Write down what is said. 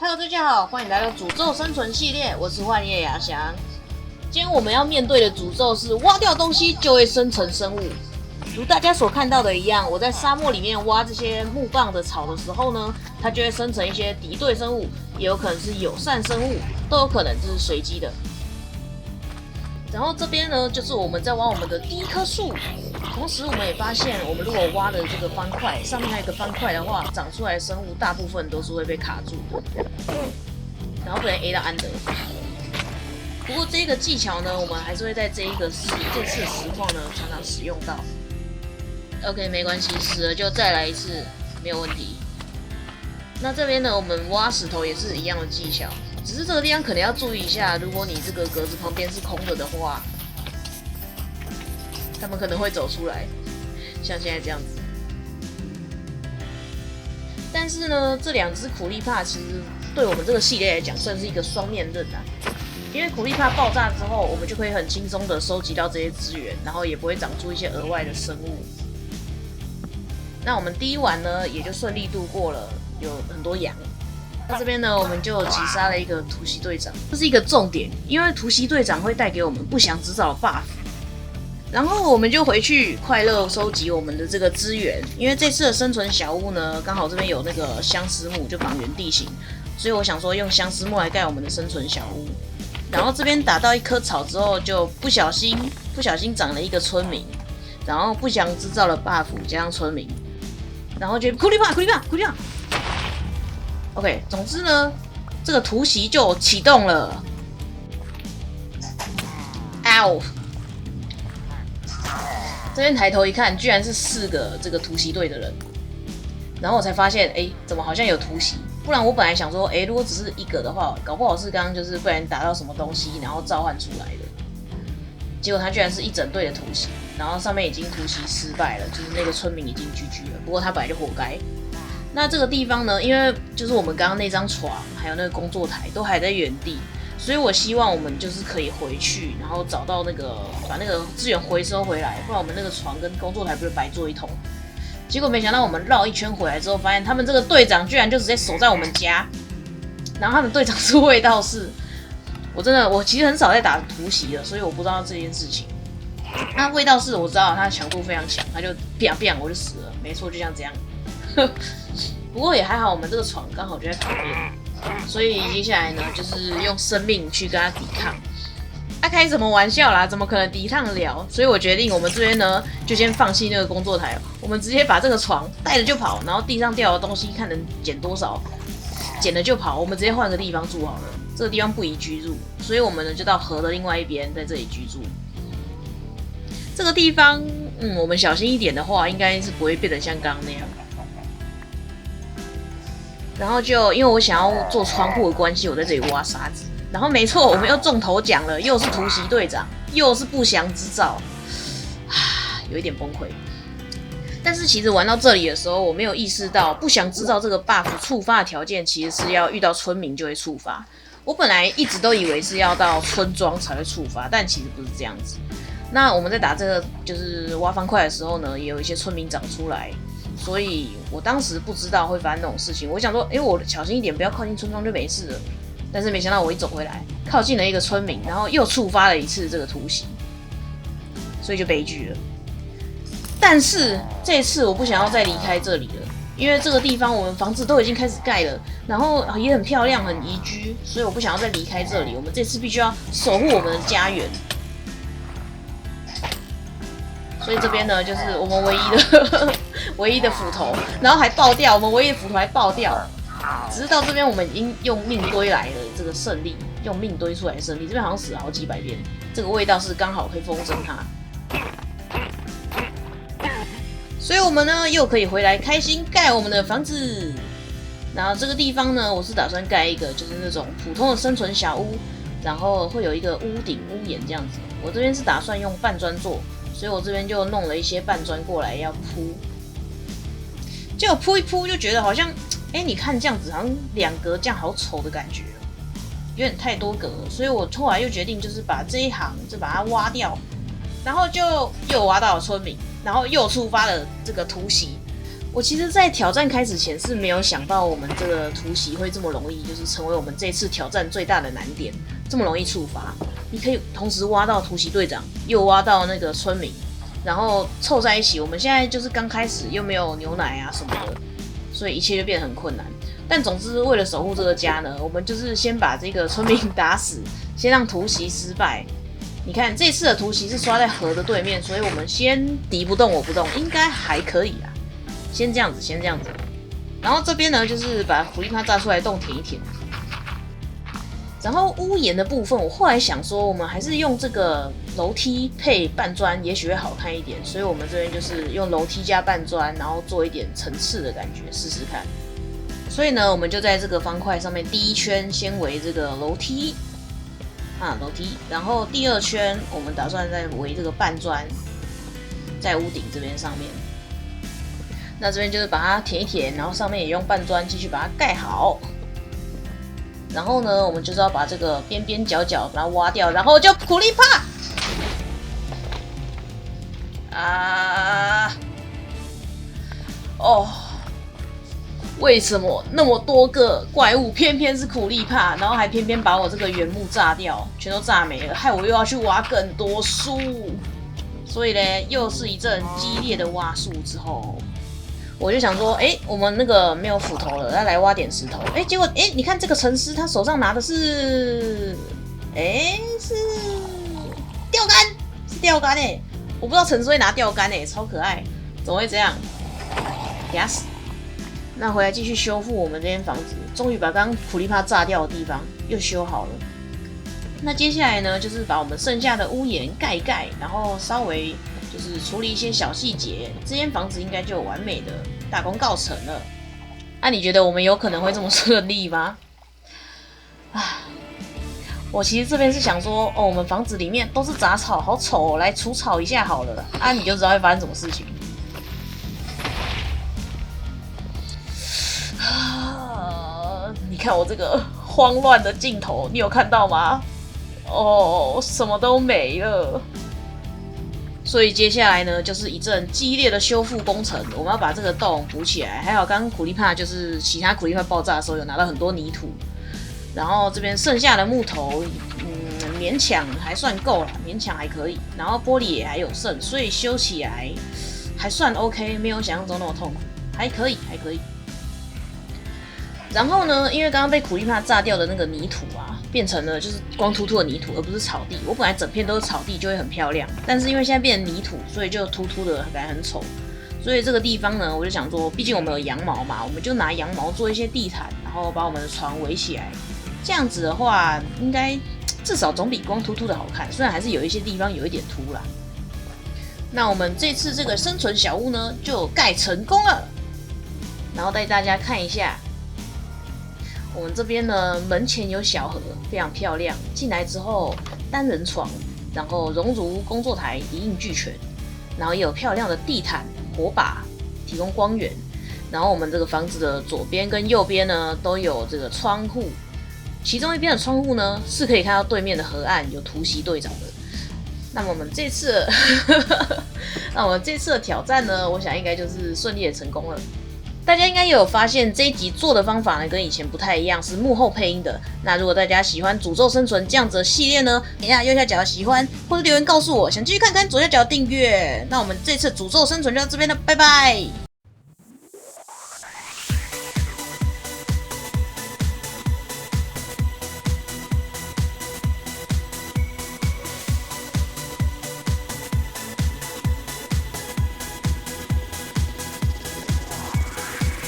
Hello， 大家好，欢迎来到诅咒生存系列，我是幻夜雅翔。今天我们要面对的诅咒是挖掉东西就会生成生物。如大家所看到的一样，我在沙漠里面挖这些木棒的草的时候呢，它就会生成一些敌对生物，也有可能是友善生物，都有可能，这是随机的。然后这边呢，就是我们在挖我们的第一棵树。同时，我们也发现，我们如果挖的这个方块上面还有一个方块的话，长出来的生物大部分都是会被卡住的，然后不能 A 到安德。不过这个技巧呢，我们还是会在这次的实况呢常常使用到。OK， 没关系，死了就再来一次，没有问题。那这边呢，我们挖石头也是一样的技巧，只是这个地方可能要注意一下，如果你这个格子旁边是空的话。他们可能会走出来，像现在这样子。但是呢，这两只苦力怕其实对我们这个系列来讲算是一个双面刃啊。因为苦力怕爆炸之后，我们就可以很轻松的收集到这些资源，然后也不会长出一些额外的生物。那我们第一晚呢，也就顺利度过了，有很多羊。那这边呢，我们就击杀了一个突袭队长，这是一个重点，因为突袭队长会带给我们不祥之兆的 buff。然后我们就回去快乐收集我们的这个资源，因为这次的生存小屋呢，刚好这边有那个相思木，就绑原地形，所以我想说用相思木来盖我们的生存小屋。然后这边打到一棵草之后，就不小心长了一个村民，然后不祥之兆的 buff 加上村民，然后就苦力怕。OK， 总之呢，这个突袭就启动了。这边抬头一看，居然是4个这个突袭队的人，然后我才发现，怎么好像有突袭？不然我本来想说，如果只是一个的话，搞不好是刚刚就是不然打到什么东西，然后召唤出来的。结果他居然是一整队的突袭，然后上面已经突袭失败了，就是那个村民已经 GG 了。不过他本来就活该。那这个地方呢，因为就是我们刚刚那张床还有那个工作台都还在原地。所以我希望我们就是可以回去，然后找到把那个资源回收回来，不然我们那个床跟工作台不是白做一通。结果没想到我们绕一圈回来之后，发现他们这个队长居然就直接守在我们家，然后他们队长是卫道士。我其实很少在打突袭了，所以我不知道这件事情。那卫道士我知道他强度非常强，他就啪我就死了，没错，就像这样。不过也还好，我们这个床刚好就在旁边。所以接下来呢，就是用生命去跟他抵抗。开什么玩笑啦？怎么可能抵抗得了？所以我决定，我们这边呢，就先放弃那个工作台，我们直接把这个床带着就跑，然后地上掉的东西看能捡多少，捡了就跑。我们直接换个地方住好了，这个地方不宜居住，所以我们呢就到河的另外一边，在这里居住。这个地方，我们小心一点的话，应该是不会变得像刚刚那样。然后就因为我想要做窗户的关系，我在这里挖沙子。然后没错，我们又中头奖了，又是突袭队长，又是不祥之兆，有一点崩溃。但是其实玩到这里的时候，我没有意识到不祥之兆这个 buff 触发的条件其实是要遇到村民就会触发。我本来一直都以为是要到村庄才会触发，但其实不是这样子。那我们在打这个就是挖方块的时候呢，也有一些村民长出来。所以我当时不知道会发生那种事情，我想说，我小心一点，不要靠近村庄就没事了。但是没想到我一走回来，靠近了一个村民，然后又触发了一次这个突袭，所以就悲剧了。但是这次我不想要再离开这里了，因为这个地方我们房子都已经开始盖了，然后也很漂亮，很宜居，所以我不想要再离开这里。我们这次必须要守护我们的家园。所以这边呢，就是我们唯一的斧头，然后还爆掉，我们唯一的斧头还爆掉。只是到这边我们已经用命堆来了这个胜利，用命堆出来的胜利。这边好像死了好几百遍，这个味道是刚好可以风筝它。所以我们呢又可以回来开心盖我们的房子。然后这个地方呢，我是打算盖一个就是那种普通的生存小屋，然后会有一个屋顶屋檐这样子。我这边是打算用半砖做。所以我这边就弄了一些半砖过来要铺，结果铺一铺就觉得好像，你看这样子好像2格这样好丑的感觉，有点太多格了。所以我后来又决定就是把这一行就把它挖掉，然后就又挖到了村民，然后又触发了这个突袭。我其实，在挑战开始前是没有想到我们这个突袭会这么容易，就是成为我们这次挑战最大的难点，这么容易触发。你可以同时挖到突袭队长，又挖到那个村民，然后凑在一起。我们现在就是刚开始，又没有牛奶啊什么的，所以一切就变得很困难。但总之，为了守护这个家呢，我们就是先把这个村民打死，先让突袭失败。你看这次的突袭是刷在河的对面，所以我们先敌不动我不动，应该还可以啦。先这样子，先这样子。然后这边呢，就是把苦力怕炸出来的洞填一填。然后屋檐的部分，我后来想说，我们还是用这个楼梯配半砖，也许会好看一点。所以我们这边就是用楼梯加半砖，然后做一点层次的感觉，试试看。所以呢，我们就在这个方块上面，第一圈先围这个楼梯楼梯，然后第二圈我们打算再围这个半砖，在屋顶这边上面。那这边就是把它填一填，然后上面也用半砖继续把它盖好。然后呢，我们就是要把这个边边角角把它挖掉，然后就苦力怕为什么那么多个怪物偏偏是苦力怕，然后还偏偏把我这个原木炸掉，全都炸没了，害我又要去挖更多树。所以呢，又是一阵激烈的挖树之后，我就想说，我们那个没有斧头了，要来挖点石头。结果你看这个沉尸，他手上拿的是，是钓竿，是钓竿我不知道沉尸会拿钓竿超可爱，怎么会这样？给他死！那回来继续修复我们这间房子，终于把刚刚苦力怕炸掉的地方又修好了。那接下来呢，就是把我们剩下的屋檐盖一盖，然后稍微就是处理一些小细节，这间房子应该就完美的大功告成了。你觉得我们有可能会这么顺利吗？我其实这边是想说，我们房子里面都是杂草，好丑来除草一下好了。你就知道会发生什么事情。你看我这个慌乱的镜头，你有看到吗？什么都没了。所以接下来呢，就是一阵激烈的修复工程。我们要把这个洞补起来。还好刚刚苦力怕就是其他苦力怕爆炸的时候有拿到很多泥土，然后这边剩下的木头，勉强还算够了，勉强还可以。然后玻璃也还有剩，所以修起来还算 OK， 没有想象中那么痛苦，还可以，还可以。然后呢，因为刚刚被苦力怕炸掉的那个泥土变成了就是光秃秃的泥土，而不是草地。我本来整片都是草地就会很漂亮，但是因为现在变成泥土，所以就秃秃的，感觉很丑。所以这个地方呢，我就想说，毕竟我们有羊毛嘛，我们就拿羊毛做一些地毯，然后把我们的床围起来。这样子的话，应该至少总比光秃秃的好看，虽然还是有一些地方有一点秃啦。那我们这次这个生存小屋呢，就盖成功了。然后带大家看一下。我们这边呢，门前有小河，非常漂亮。进来之后，单人床，然后熔炉、工作台一应俱全，然后也有漂亮的地毯、火把，提供光源。然后我们这个房子的左边跟右边呢，都有这个窗户，其中一边的窗户呢，是可以看到对面的河岸，有突袭队长的。那么我们这次的挑战呢，我想应该就是顺利的成功了。大家应该也有发现，这一集做的方法呢跟以前不太一样，是幕后配音的。那如果大家喜欢诅咒生存这样子的系列呢，点下右下角的喜欢，或者留言告诉我想继续看看，左下角订阅。那我们这次诅咒生存就到这边了，拜拜。